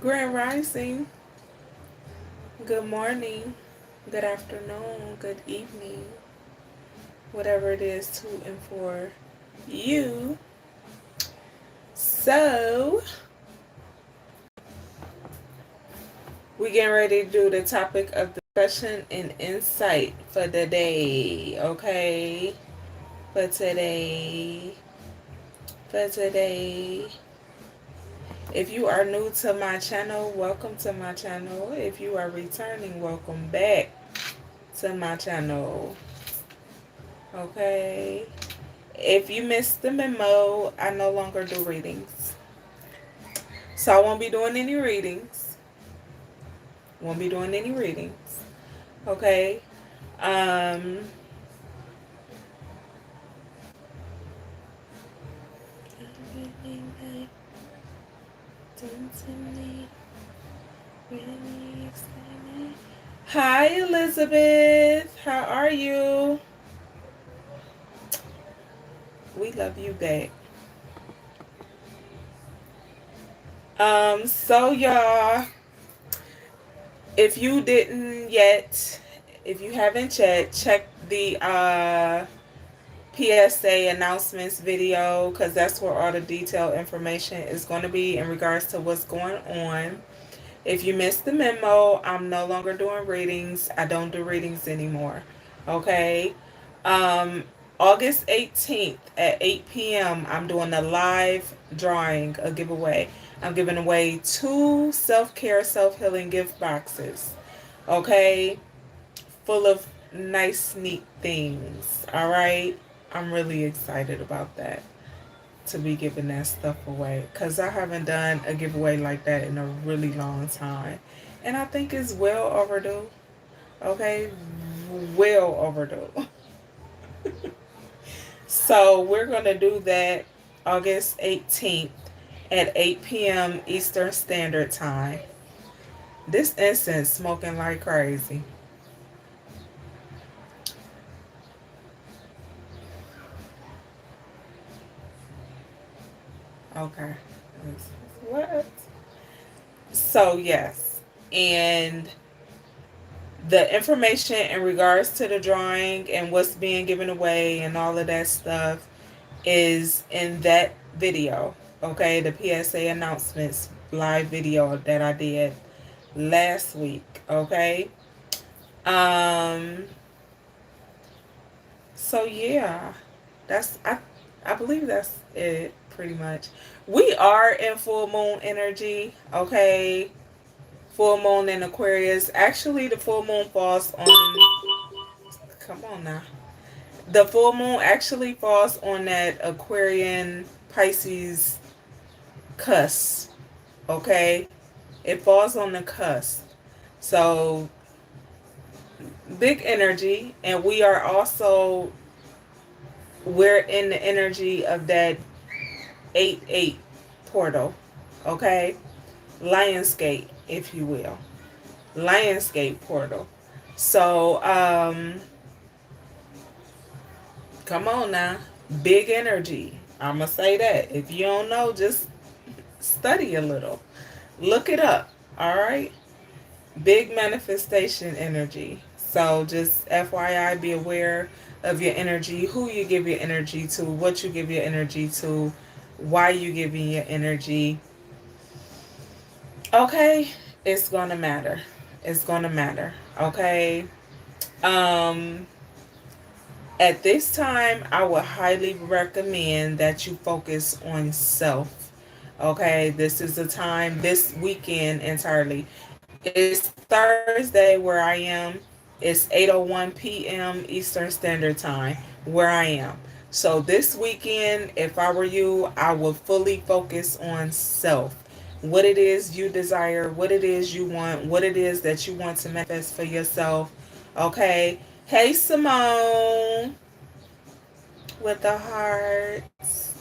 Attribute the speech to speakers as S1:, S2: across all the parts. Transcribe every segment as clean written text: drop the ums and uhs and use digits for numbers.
S1: Grand Rising, good morning, good afternoon, good evening, whatever it is to and for you. So, we getting ready to do the topic of discussion and insight for the day, okay? For today, for today. If you are new to my channel, welcome to my channel. If you are returning, welcome back to my channel. Okay. If you missed the memo, I no longer do readings. So I won't be doing any readings. Won't be doing any readings. Okay. Um Hi Elizabeth. How are you? We love you back. So y'all, if you didn't yet, if you haven't yet, check the PSA announcements video, because that's where all the detailed information is going to be in regards to what's going on. If you missed the memo, I'm no longer doing readings. I don't do readings anymore. Okay. Um, August 18th at 8 p.m., I'm doing a live drawing, a giveaway. I'm giving away 2 self-care, self-healing gift boxes. Okay. Full of nice, neat things. All right. I'm really excited about that, to be giving that stuff away, because I haven't done a giveaway like that in a really long time, and I think it's well overdue. Okay, well overdue. So we're going to do that August 18th at 8 p.m. Eastern Standard Time. This incense smoking like crazy. Okay. What? So yes, and the information in regards to the drawing and what's being given away and all of that stuff is in that video. Okay, the PSA announcements live video that I did last week. Okay. Um so yeah, that's I believe that's it pretty much. We are in full moon energy, okay? Full moon in Aquarius. Actually, the full moon falls on, come on now. The full moon actually falls on that Aquarian Pisces cusp. Okay? It falls on the cusp. So, big energy. And we are also, we're in the energy of that 8-8 portal. Okay? Lionsgate, if you will. Lionsgate portal. So, come on now. Big energy. I'm going to say that. If you don't know, just study a little. Look it up. All right? Big manifestation energy. So just FYI, be aware of your energy, who you give your energy to, what you give your energy to, why you giving your energy. Okay? It's going to matter. It's going to matter. Okay? Um... At this time, I would highly recommend that you focus on self. Okay, this is the time, this weekend entirely. It's Thursday where I am. It's 8:01 p.m. Eastern Standard Time where I am. So this weekend, if I were you, I would fully focus on self. What it is you desire, what it is you want, what it is that you want to manifest for yourself. Okay. Hey, Simone with the hearts.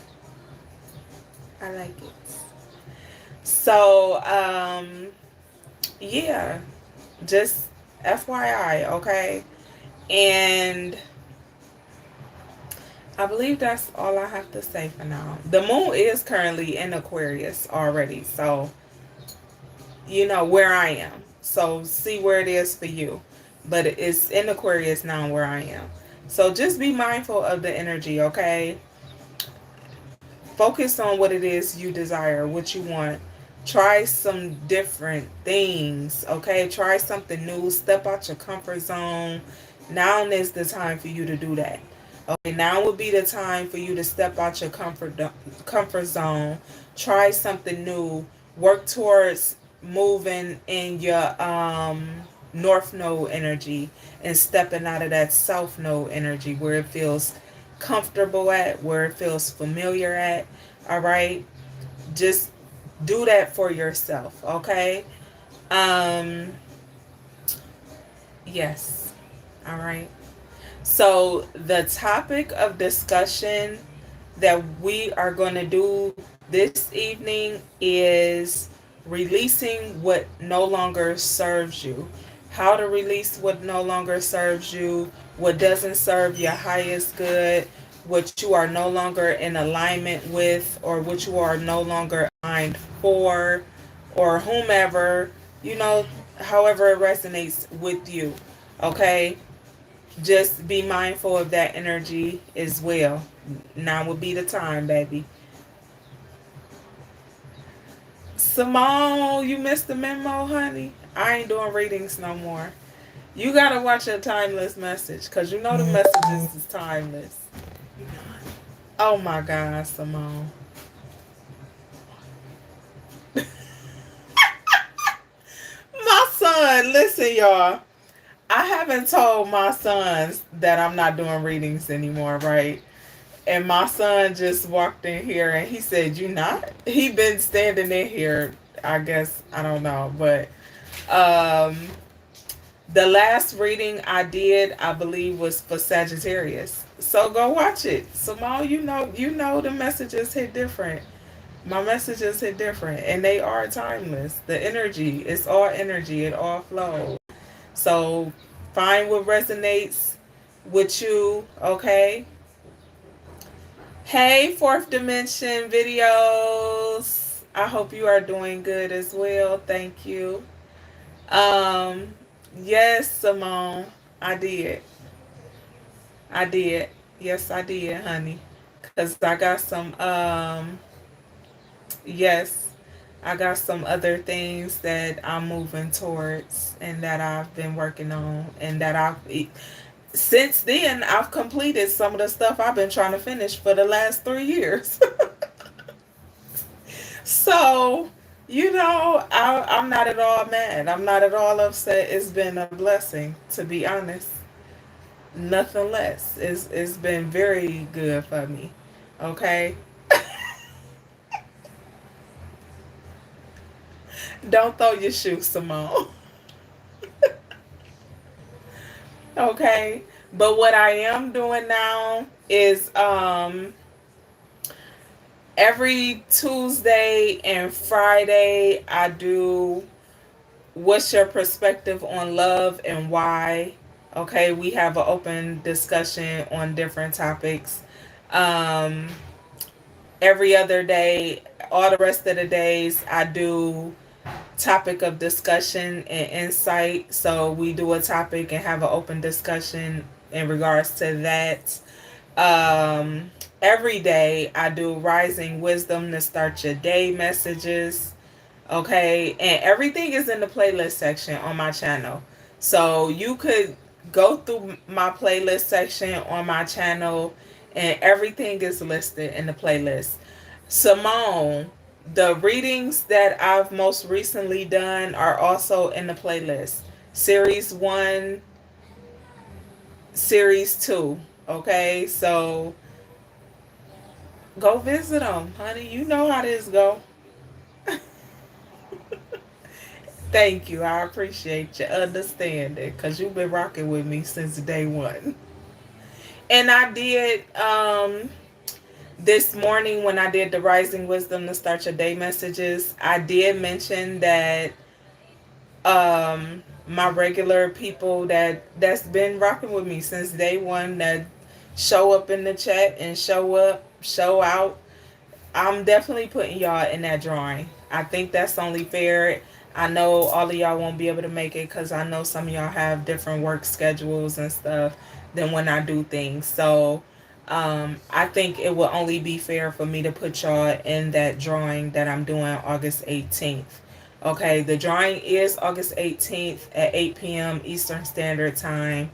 S1: I like it. So, yeah, just FYI, okay? And I believe that's all I have to say for now. The moon is currently in Aquarius already, so where I am. So see where it is for you. But it's in Aquarius now where I am. So just be mindful of the energy, okay? Focus on what it is you desire, what you want. Try some different things, okay? Try something new. Step out your comfort zone. Now is the time for you to do that. Okay, now would be the time for you to step out your comfort zone. Try something new. Work towards moving in your north node energy and stepping out of that south node energy where it feels comfortable at, where it feels familiar at. All right, just do that for yourself, okay? um yes. All right. So the topic of discussion that we are going to do this evening is releasing what no longer serves you. How to release what no longer serves you, what doesn't serve your highest good, what you are no longer in alignment with, or what you are no longer aligned for, or whomever, however it resonates with you. Okay? Just be mindful of that energy as well. Now would be the time, baby. Simone, you missed the memo, honey. I ain't doing readings no more. You gotta watch your timeless message, because you know the messages is timeless. Oh my God, Simone. My son, listen, y'all. I haven't told my sons that I'm not doing readings anymore, right? And my son just walked in here and he said, "You not?" He been standing in here, I guess, I don't know, but um the last reading I did, I believe, was for Sagittarius. So go watch it. Simone, you know the messages hit different. My messages hit different and they are timeless. The energy, it's all energy, it all flows. So find what resonates with you, okay? Hey, Fourth Dimension Videos. I hope you are doing good as well. Thank you. Um, yes, Simone, I did. I did. Yes, I did, honey. Cause I got some. Yes, I got some other things that I'm moving towards, and that I've been working on, and that since then I've completed some of the stuff I've been trying to finish for the last 3 years. So, I'm not at all mad. I'm not at all upset. It's been a blessing, to be honest. Nothing less. It's been very good for me. Okay? Don't throw your shoe, Simone. Okay? But what I am doing now is every Tuesday and Friday I do what's your perspective on love and why. Okay, we have an open discussion on different topics. um every other day, all the rest of the days, I do topic of discussion and insight. So we do a topic and have an open discussion in regards to that. Every day I do rising wisdom to start your day messages. Okay, and everything is in the playlist section on my channel. So you could go through my playlist section on my channel, and everything is listed in the playlist. Simone, the readings that I've most recently done are also in the playlist. Series 1, Series 2. Okay, so go visit them, honey. You know how this go. Thank you. I appreciate your understanding, because you've been rocking with me since day one. And I did this morning when I did the Rising Wisdom to Start Your Day messages, I did mention that my regular people that's been rocking with me since day one, that show up in the chat and show up, show out, I'm definitely putting y'all in that drawing. I think that's only fair. I know all of y'all won't be able to make it because I know some of y'all have different work schedules and stuff than when I do things. So I think it will only be fair for me to put y'all in that drawing that I'm doing August 18th. Okay, the drawing is August 18th at 8 p.m. Eastern Standard Time.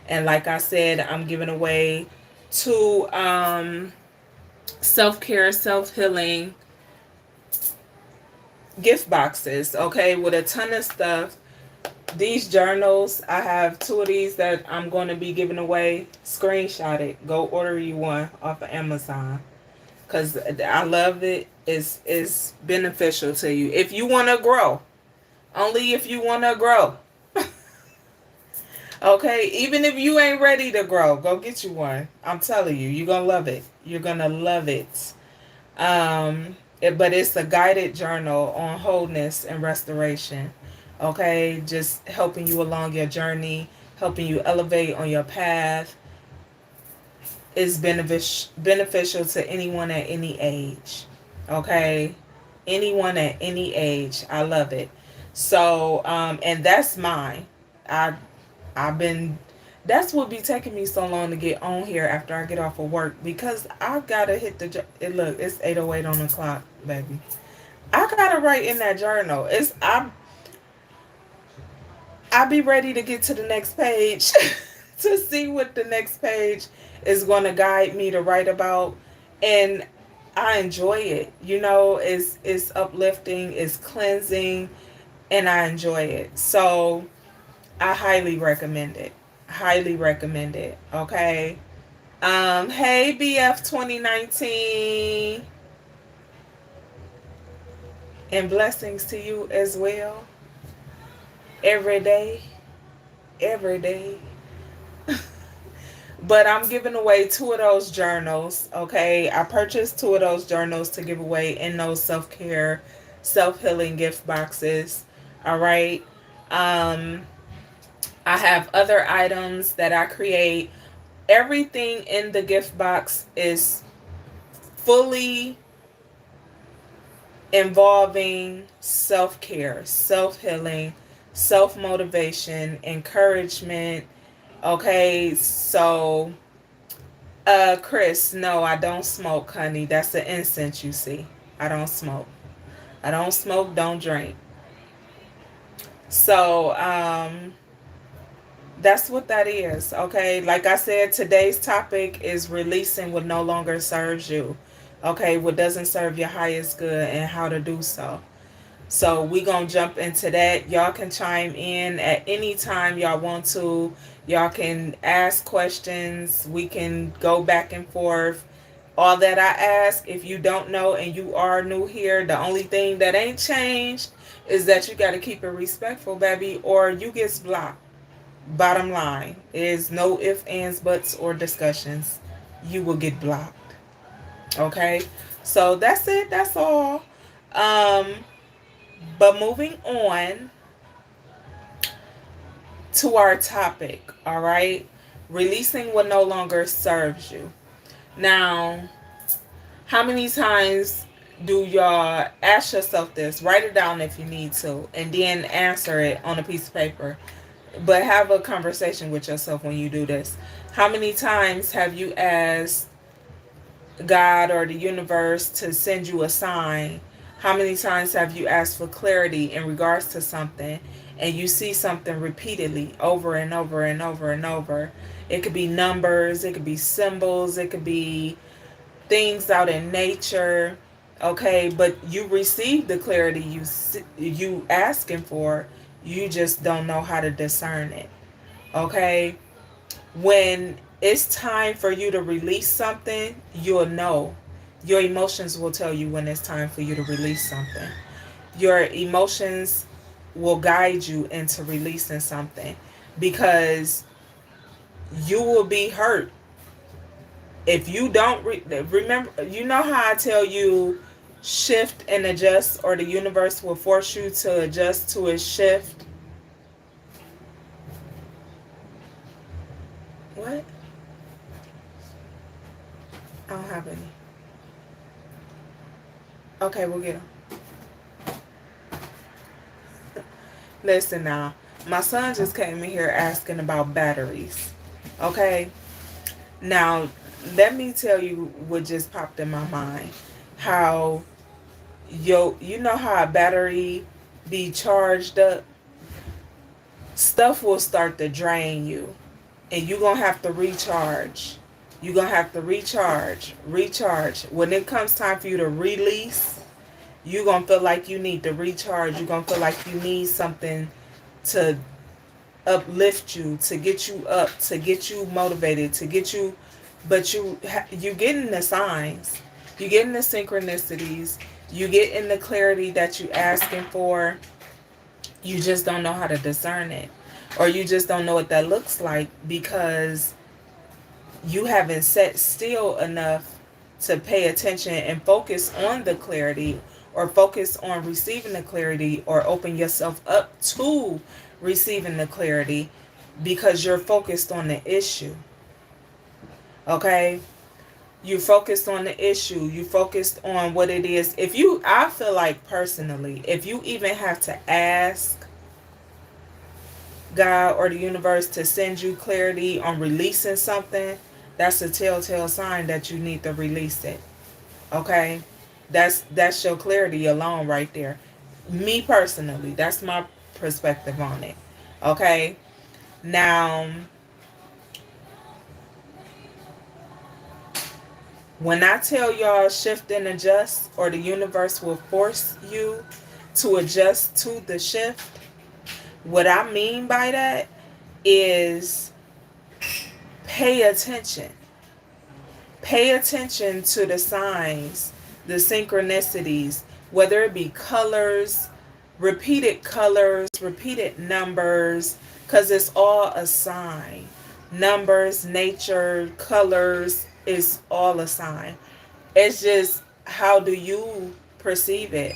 S1: And like I said, I'm giving away two self-care, self-healing gift boxes, okay, with a ton of stuff. These journals, I have two of these that I'm going to be giving away. Screenshot it. Go order you one off of Amazon. Because I love it. It's beneficial to you. If you want to grow. Only if you want to grow. Okay? Even if you ain't ready to grow, go get you one. I'm telling you. You're going to love it. You're going to love it. But it's a guided journal on wholeness and restoration. Okay, just helping you along your journey, helping you elevate on your path is beneficial to anyone at any age. Okay, anyone at any age. I love it. So, and that's mine. I've been. That's what be taking me so long to get on here after I get off of work because I gotta hit the. Look, it's 8:08 on the clock, baby. I gotta write in that journal. I'll be ready to get to the next page to see what the next page is going to guide me to write about. And I enjoy it. You know, it's uplifting, it's cleansing, and I enjoy it. So I highly recommend it. Highly recommend it. Okay. Hey BF 2019. And blessings to you as well. Every day. Every day. But I'm giving away two of those journals. Okay. I purchased two of those journals to give away in those self-care, self-healing gift boxes. All right. I have other items that I create. Everything in the gift box is fully involving self-care, self-healing, self-motivation, encouragement. Okay, so Chris, no, I don't smoke, honey. That's the incense you see. I don't smoke. I don't smoke, don't drink. So, that's what that is, okay? Like I said, today's topic is releasing what no longer serves you, okay? What doesn't serve your highest good and how to do so. So we gonna jump into that. Y'all can chime in at any time y'all want to. Y'all can ask questions. We can go back and forth. All that I ask, if you don't know and you are new here, the only thing that ain't changed is that you got to keep it respectful, baby, or you get blocked. Bottom line is no ifs, ands, buts, or discussions. You will get blocked. Okay? So that's it. That's all. But moving on to our topic, all right? Releasing what no longer serves you. Now, how many times do y'all ask yourself this? Write it down if you need to, and then answer it on a piece of paper. But have a conversation with yourself when you do this. How many times have you asked God or the universe to send you a sign? How many times have you asked for clarity in regards to something and you see something repeatedly over and over and over and over? It could be numbers, it could be symbols, it could be things out in nature, okay? But you receive the clarity you asking for. You just don't know how to discern it, okay? When it's time for you to release something, you'll know. Your emotions will tell you when it's time for you to release something. Your emotions will guide you into releasing something because you will be hurt if you don't remember. You know how I tell you shift and adjust, or the universe will force you to adjust to a shift. What? I don't have any. Okay, we'll get them. Listen now. My son just came in here asking about batteries. Okay? Now, let me tell you what just popped in my mind. How you know how a battery be charged up? Stuff will start to drain you. And you're going to have to recharge. You're going to have to recharge. When it comes time for you to release, you're going to feel like you need to recharge. You're going to feel like you need something to uplift you, to get you up, to get you motivated, to get you, but you getting the signs, you getting the synchronicities, you getting the clarity that you asking for. You just don't know how to discern it, or you just don't know what that looks like because you haven't sat still enough to pay attention and focus on the clarity, or focus on receiving the clarity, or open yourself up to receiving the clarity, because you're focused on the issue. Okay? You focused on the issue. You focused on what it is. I feel like personally, if you even have to ask God or the universe to send you clarity on releasing something, that's a telltale sign that you need to release it. Okay? That's your clarity alone right there. Me personally, that's my perspective on it. Okay? Now, when I tell y'all shift and adjust, or the universe will force you to adjust to the shift, what I mean by that is pay attention. Pay attention to the signs, the synchronicities, whether it be colors, repeated numbers, because it's all a sign. Numbers, nature, colors is all a sign. It's just, how do you perceive it?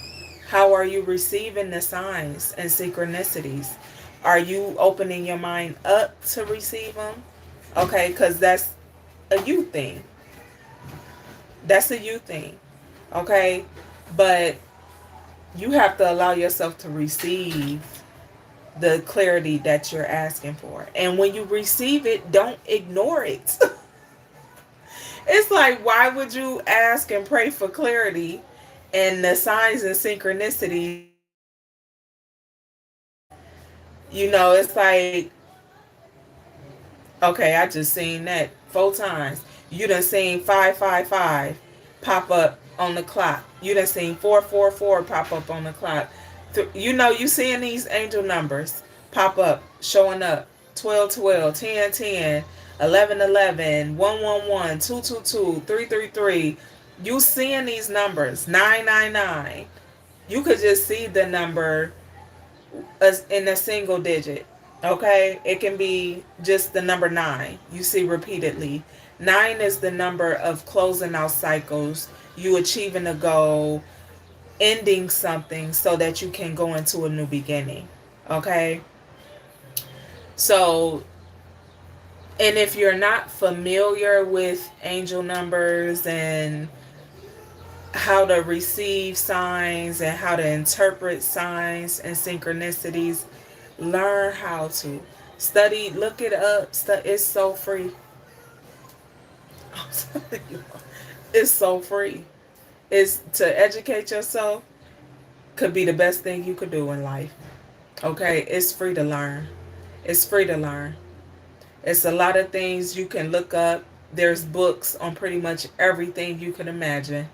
S1: How are you receiving the signs and synchronicities? Are you opening your mind up to receive them? Okay, because that's a you thing. That's a you thing. Okay? But you have to allow yourself to receive the clarity that you're asking for. And when you receive it, don't ignore it. It's like, why would you ask and pray for clarity and the signs and synchronicities? It's like, okay, I just seen that 4 times. You done seen 555 pop up on the clock. You done seen 444 pop up on the clock. You seeing these angel numbers pop up, showing up. 1212, 1010, 1111, 111, 222, 333. You seeing these numbers, 999. You could just see the number as in a single digit. Okay? It can be just the number 9. You see repeatedly. 9 is the number of closing out cycles, you achieving a goal, ending something so that you can go into a new beginning. Okay? So, and if you're not familiar with angel numbers and how to receive signs and how to interpret signs and synchronicities, learn how to study, look it up. It's so free. I'm telling you, it's so free. It's to educate yourself could be the best thing you could do in life. Okay, it's free to learn. It's free to learn. It's a lot of things you can look up. There's books on pretty much everything you can imagine.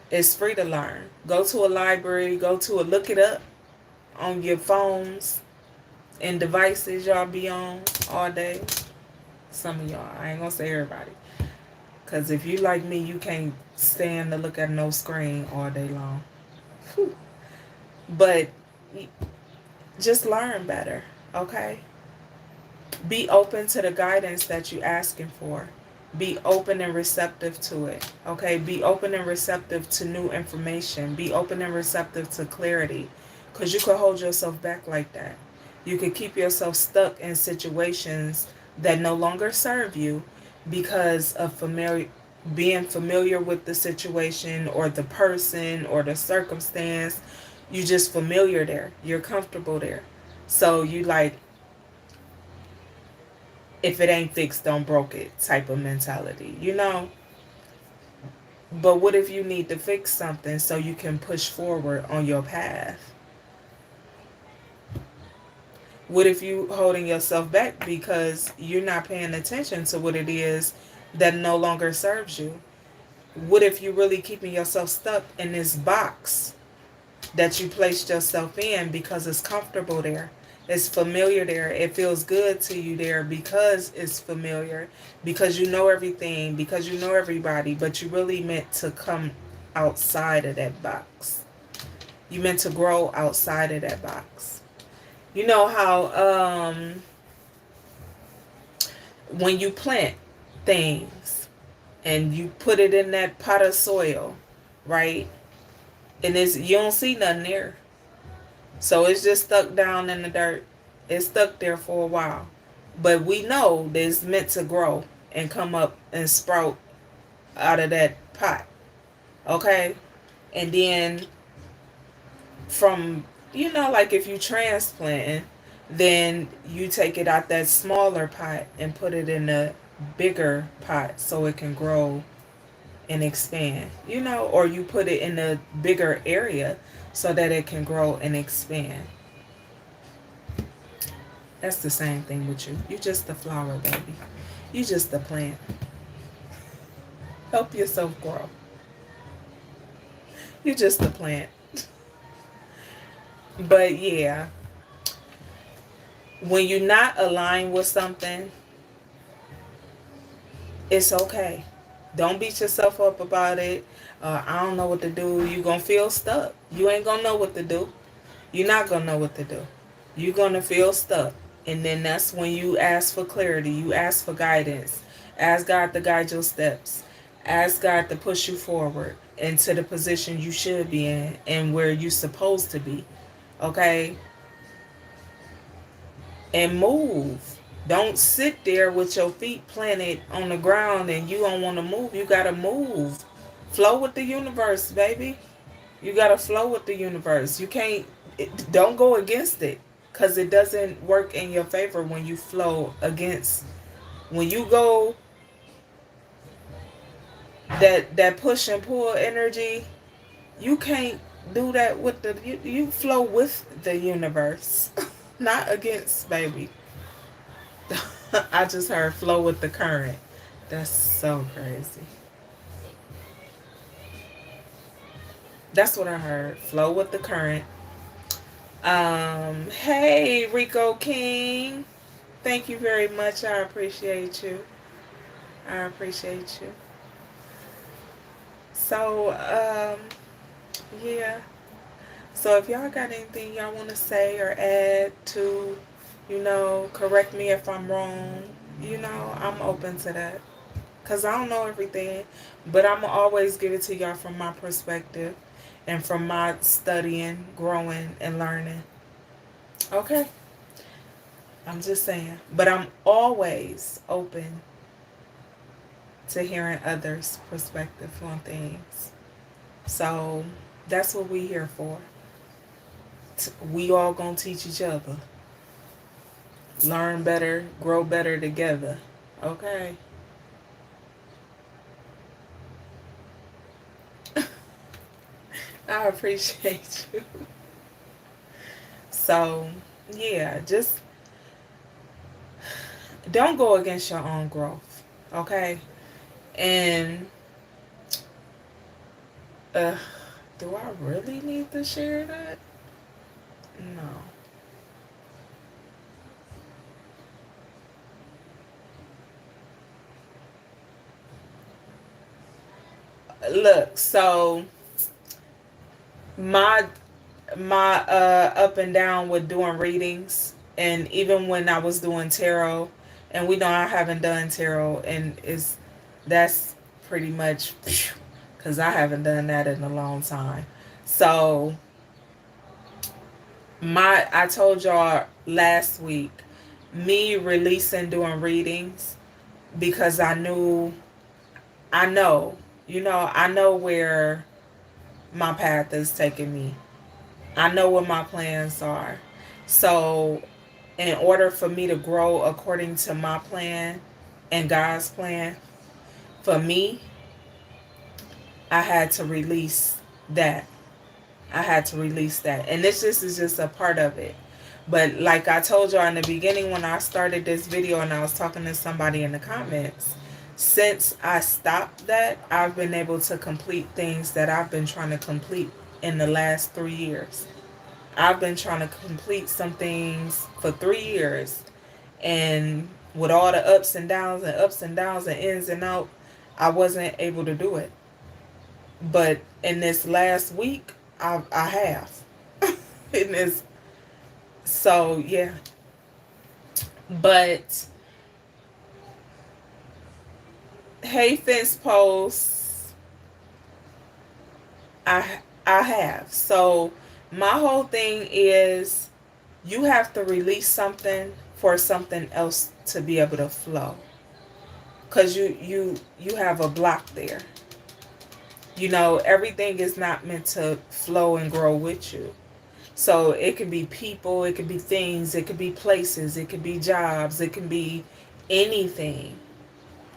S1: It's free to learn. Go to a library, look it up on your phones and devices y'all be on all day. Some of y'all, I ain't gonna say everybody. Because if you like me, you can't stand to look at no screen all day long. Whew. But just learn better, okay? Be open to the guidance that you're asking for. Be open and receptive to it, okay? Be open and receptive to new information. Be open and receptive to clarity, because you could hold yourself back like that. You could keep yourself stuck in situations that no longer serve you because of being familiar with the situation or the person or the circumstance. You're just familiar there. You're comfortable there. So you like, if it ain't fixed, don't broke it type of mentality, you know? But what if you need to fix something so you can push forward on your path? What if you holding yourself back because you're not paying attention to what it is that no longer serves you? What if you really keeping yourself stuck in this box that you placed yourself in because it's comfortable there? It's familiar there. It feels good to you there because it's familiar, because you know everything, because you know everybody, but you really meant to come outside of that box. You meant to grow outside of that box. You know how when you plant things and you put it in that pot of soil, right? And it's, you don't see nothing there. So it's just stuck down in the dirt. It's stuck there for a while. But we know that it's meant to grow and come up and sprout out of that pot. Okay? And then from, like if you transplanting, then you take it out that smaller pot and put it in a bigger pot so it can grow and expand, or you put it in a bigger area so that it can grow and expand. That's the same thing with you. You just the flower, baby. You just the plant. Help yourself grow. You just the plant. But yeah, when you're not aligned with something, it's okay. Don't beat yourself up about it. I don't know what to do. You're going to feel stuck. You ain't going to know what to do. You're not going to know what to do. You're going to feel stuck. And then that's when you ask for clarity. You ask for guidance. Ask God to guide your steps. Ask God to push you forward into the position you should be in and where you're supposed to be. Okay? And move. Don't sit there with your feet planted on the ground and you don't want to move. You got to move. Flow with the universe, baby. You got to flow with the universe. You can't, don't go against it, because it doesn't work in your favor when you flow against. When you go that push and pull energy, you can't do that with you flow with the universe, not against, baby. I just heard flow with the current. That's so crazy. That's what I heard. Flow with the current. Hey, Rico King. Thank you very much. I appreciate you. I appreciate you. So, yeah. So if y'all got anything y'all want to say or add to, correct me if I'm wrong, I'm open to that. Because I don't know everything, but I'm going to always give it to y'all from my perspective and from my studying, growing, and learning. Okay? I'm just saying. But I'm always open to hearing others' perspective on things. So that's what we here for. We all gonna teach each other. Learn better, grow better together. Okay? I appreciate you. So, yeah, just don't go against your own growth. Okay? And do I really need to share that? No. Look, so my up and down with doing readings, and even when I was doing tarot, and we know I haven't done tarot, and that's pretty much because I haven't done that in a long time. So I told y'all last week, me releasing doing readings, because I know, I know where my path is taking me. I know what my plans are. So, in order for me to grow according to my plan and God's plan, for me, I had to release that. I had to release that. And this is just a part of it. But like I told y'all in the beginning when I started this video and I was talking to somebody in the comments, since I stopped that, I've been able to complete things that I've been trying to complete in the last 3 years. I've been trying to complete some things for 3 years. And with all the ups and downs and ins and outs, I wasn't able to do it. But in this last week, I have. In this, so yeah. But hey, fence posts, I have. So my whole thing is you have to release something for something else to be able to flow. Cause you have a block there. You know, everything is not meant to flow and grow with you. So it could be people, it could be things, it could be places, it could be jobs, it can be anything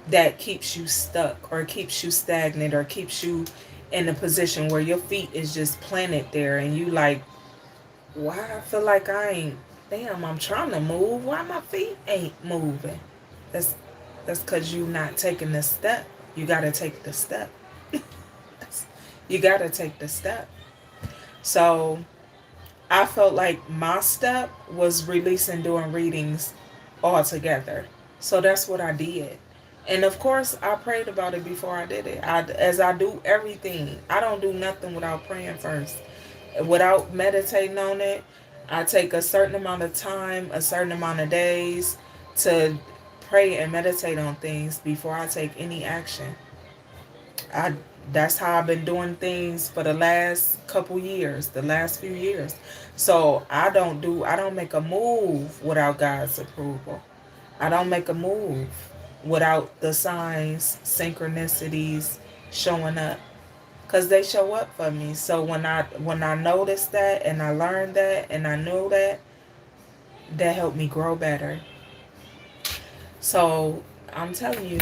S1: that keeps you stuck or keeps you stagnant or keeps you in a position where your feet is just planted there and you like, why I feel like I ain't, damn, I'm trying to move, why my feet ain't moving? That's because you not taking the step. You got to take the step. You got to take the step. So I felt like my step was releasing doing readings altogether. So that's what I did. And of course, I prayed about it before I did it. As I do everything, I don't do nothing without praying first. Without meditating on it, I take a certain amount of time, a certain amount of days to pray and meditate on things before I take any action. I That's how I've been doing things for the last couple years, the last few years. So I don't make a move without God's approval. I don't make a move without the signs, synchronicities showing up, cuz they show up for me. So when I noticed that and I learned that and I knew that, that helped me grow better. So I'm telling you,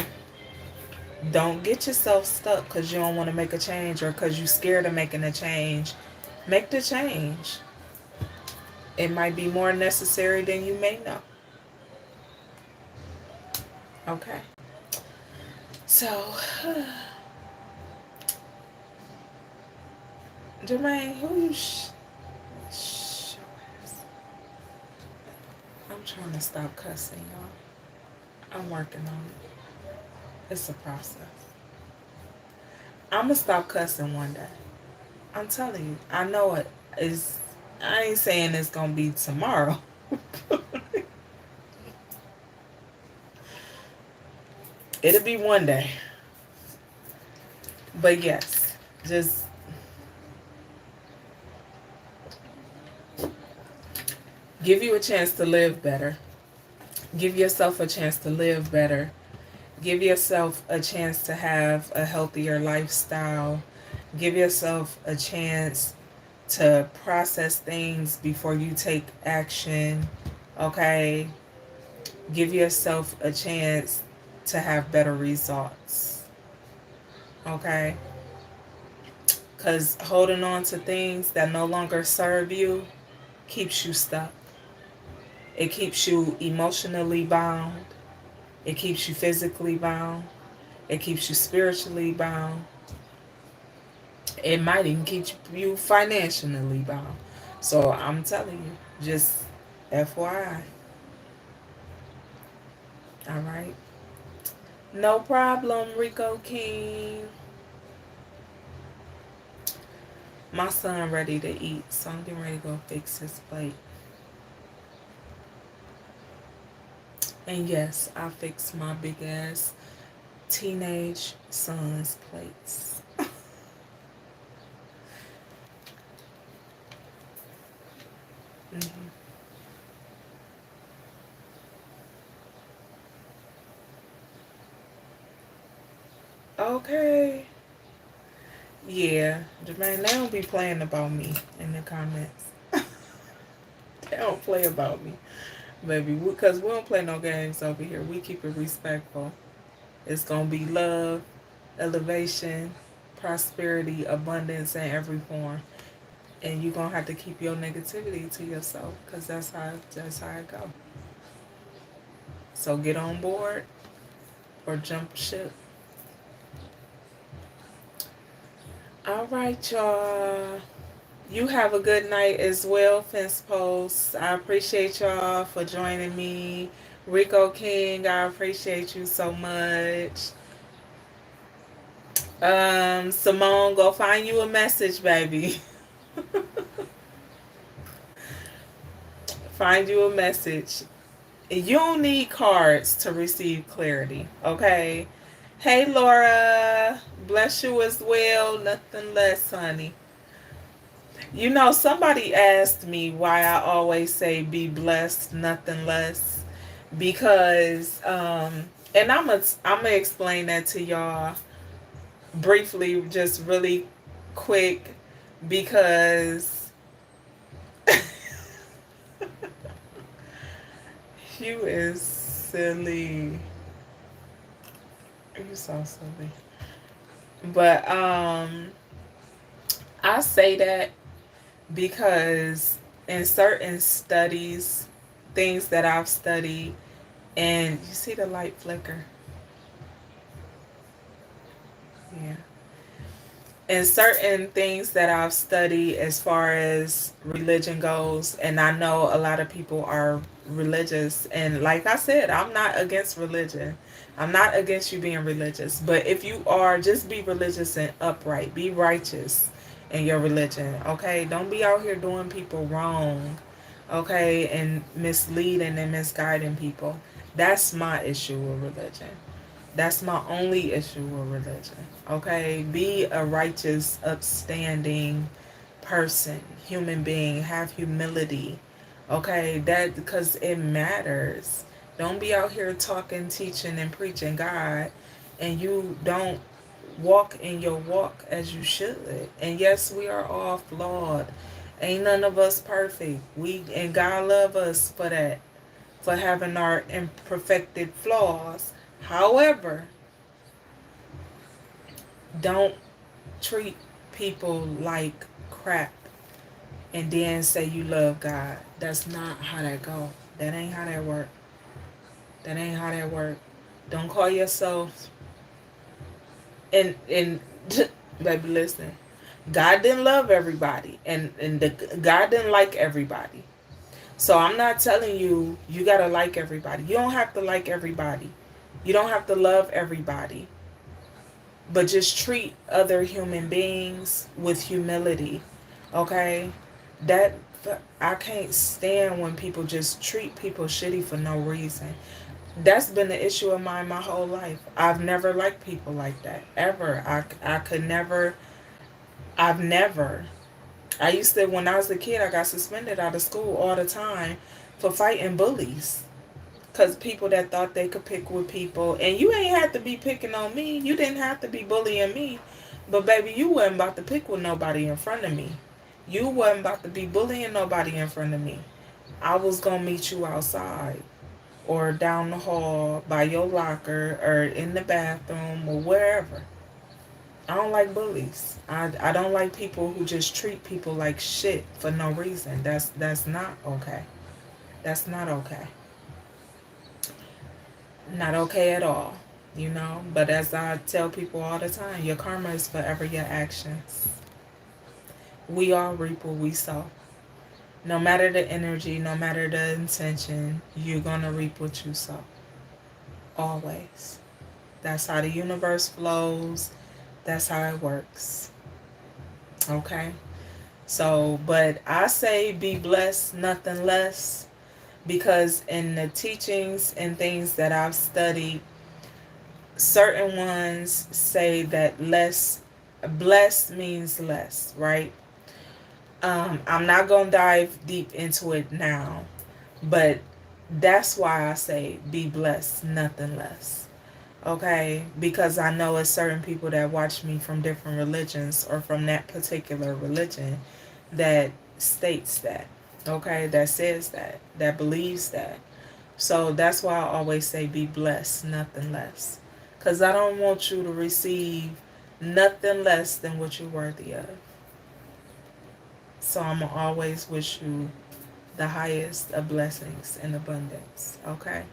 S1: don't get yourself stuck because you don't want to make a change or because you're scared of making a change. Make the change. It might be more necessary than you may know. Okay. So, Jermaine, who you I'm trying to stop cussing, y'all. I'm working on it. It's a process. I'm going to stop cussing one day. I'm telling you. I know it is. I ain't saying it's going to be tomorrow. It'll be one day. But yes, just give you a chance to live better. Give yourself a chance to live better. Give yourself a chance to have a healthier lifestyle. Give yourself a chance to process things before you take action. Okay? Give yourself a chance to have better results. Okay? Because holding on to things that no longer serve you keeps you stuck. It keeps you emotionally bound. It keeps you physically bound. It keeps you spiritually bound. It might even keep you financially bound. So I'm telling you, just FYI. All right. No problem, Rico King. My son ready to eat, so I'm getting ready to go fix his plate. And yes, I fixed my big ass teenage son's plates. Mm-hmm. Okay. Yeah, Jermaine, they don't be playing about me in the comments. Don't play about me, baby, because we don't play no games over here. We keep it respectful. It's gonna be love, elevation, prosperity, abundance in every form, and you're gonna have to keep your negativity to yourself, because that's how it go. So get on board or jump ship. All right, y'all. You have a good night as well, Fence Post. I appreciate y'all for joining me. Rico King, I appreciate you so much. Simone, go find you a message, baby. Find you a message. You don't need cards to receive clarity, okay? Hey, Laura. Bless you as well. Nothing less, honey. You know, somebody asked me why I always say be blessed, nothing less. Because, and I'm gonna explain that to y'all briefly, just really quick, because you is silly. You're so silly. But I say that because in certain studies, things that I've studied, and you see the light flicker. Yeah. In certain things that I've studied as far as religion goes, and I know a lot of people are religious, and like I said, I'm not against religion. I'm not against you being religious, but if you are, just be religious and upright. Be righteous in your religion, okay? Don't be out here doing people wrong, okay, and misleading and misguiding people. That's my issue with religion. That's my only issue with religion. Okay? Be a righteous, upstanding person, human being. Have humility. Okay? That, because it matters. Don't be out here talking, teaching, and preaching God, and you don't walk in your walk as you should. And yes, we are all flawed. Ain't none of us perfect. And God love us for that, for having our imperfected flaws. However, don't treat people like crap and then say you love God. That's not how that go. That ain't how that work. That ain't how that work. Don't call yourself and baby, listen. God didn't love everybody, and God didn't like everybody. So I'm not telling you you gotta like everybody. You don't have to like everybody. You don't have to love everybody. But just treat other human beings with humility. Okay? That I can't stand when people just treat people shitty for no reason. That's been the issue of mine my whole life. I've never liked people like that. Ever. I could never. I've never. I used to, when I was a kid, I got suspended out of school all the time for fighting bullies. Because people that thought they could pick with people. And you ain't have to be picking on me. You didn't have to be bullying me. But baby, you wasn't about to pick with nobody in front of me. You wasn't about to be bullying nobody in front of me. I was going to meet you outside, or down the hall, by your locker, or in the bathroom, or wherever. I don't like bullies. I don't like people who just treat people like shit for no reason. That's not okay. That's not okay. Not okay at all. You know? But as I tell people all the time, your karma is forever your actions. We all reap what we sow. No matter the energy, no matter the intention, you're gonna reap what you sow. Always. That's how the universe flows. That's how it works. Okay? So, but I say be blessed, nothing less, because in the teachings and things that I've studied, certain ones say that less, blessed means less, right? I'm not going to dive deep into it now, but that's why I say be blessed, nothing less. Okay? Because I know it's certain people that watch me from different religions or from that particular religion that states that. okay, that says that, that believes that. So that's why I always say be blessed, nothing less. Because I don't want you to receive nothing less than what you're worthy of. So I'm going to always wish you the highest of blessings and abundance. Okay?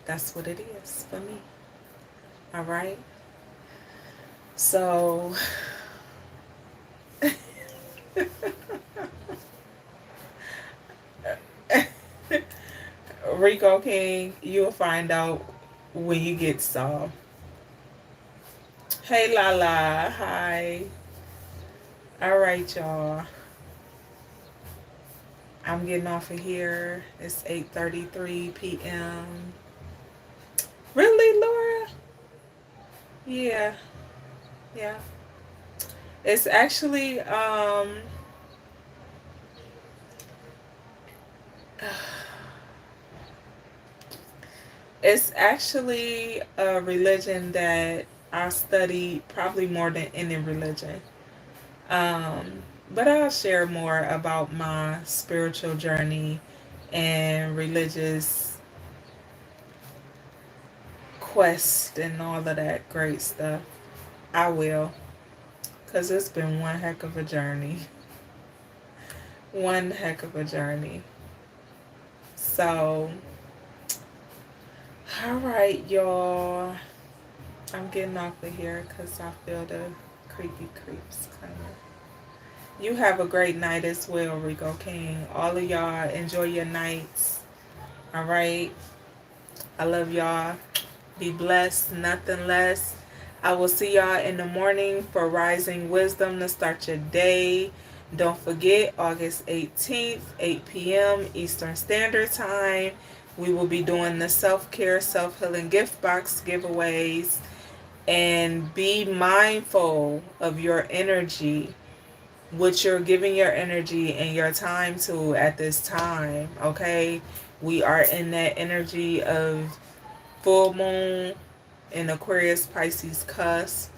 S1: That's what it is for me. All right? So, Rico King, you'll find out when you get some. Hey, Lala. Hi. All right, y'all. I'm getting off of here. It's 8:33 p.m. Really, Laura? Yeah. Yeah. It's actually it's actually a religion that I study probably more than any religion. But I'll share more about my spiritual journey and religious quest and all of that great stuff. I will, because it's been one heck of a journey. One heck of a journey. So, all right, y'all. I'm getting off of here because I feel the creepy creeps coming. You have a great night as well, Rico King. All of y'all enjoy your nights. All right. I love y'all. Be blessed, nothing less. I will see y'all in the morning for Rising Wisdom to start your day. Don't forget, August 18th, 8 p.m. Eastern Standard Time. We will be doing the self-care, self-healing gift box giveaways. And be mindful of your energy, what you're giving your energy and your time to at this time, okay? We are in that energy of full moon in Aquarius Pisces cusp,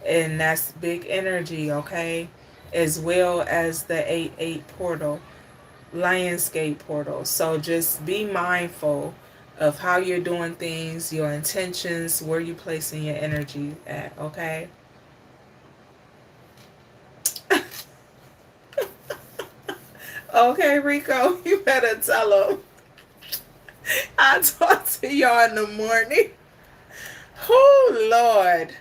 S1: and that's big energy, okay? As well as the 8-8 portal, Lionsgate portal. So just be mindful of how you're doing things, your intentions, where you're placing your energy at, okay? Okay, Rico, you better tell them. I'll talk to y'all in the morning. Oh, Lord.